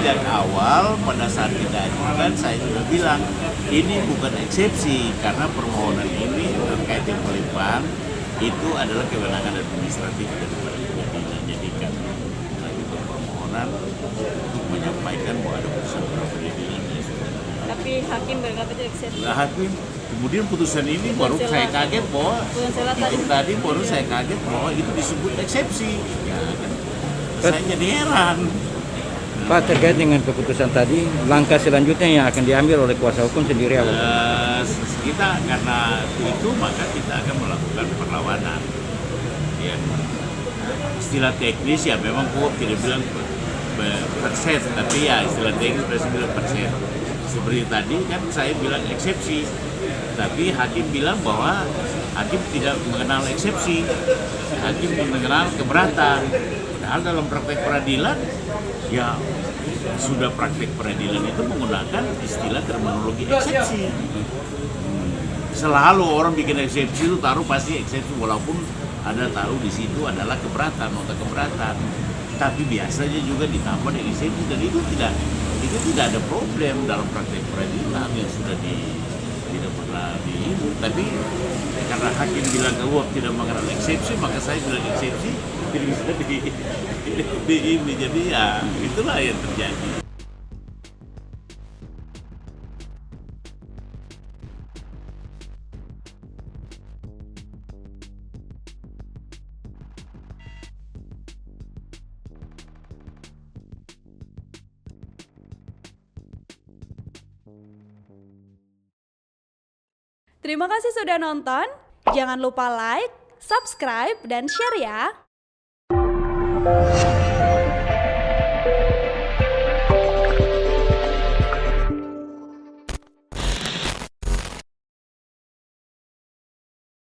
sejak awal pada saat kita ajukan saya sudah bilang ini bukan eksepsi karena permohonan ini terkait dengan pelimpahan itu adalah kewenangan administratif daripada pengadilan. Jadi kami mengajukan permohonan untuk menyampaikan bahwa ada putusan pra-peradilan. Tapi hakim berkata itu eksepsi. Nah, hakim kemudian putusan ini baru saya kaget bahwa itu tadi baru saya kaget bahwa itu disebut eksepsi. Ya, kan? Saya jadi heran. Pak, terkait dengan keputusan tadi, langkah selanjutnya yang akan diambil oleh kuasa hukum sendiri apa? Kita karena itu maka kita akan melakukan perlawanan. Ya, istilah teknis ya memang kok tidak bilang persen, tapi ya istilah teknis berarti bilang persen. Seperti tadi kan saya bilang eksepsi, tapi hakim bilang bahwa hakim tidak mengenal eksepsi, hakim mengenal keberatan. Padahal dalam praktek peradilan ya sudah praktek peradilan itu menggunakan istilah terminologi eksepsi. Selalu orang bikin eksepsi itu taruh pasti eksepsi walaupun ada taruh di situ adalah keberatan, nota keberatan. Tapi biasanya juga ditambah dengan eksepsi dan itu tidak ada problem dalam praktek peradilan yang sudah tidak pernah tapi karena hakim bilang bahwa tidak mengenal eksepsi maka saya bilang eksepsi tidak bisa ini jadi ya itulah yang terjadi. Terima kasih sudah nonton. Jangan lupa like, subscribe, dan share ya.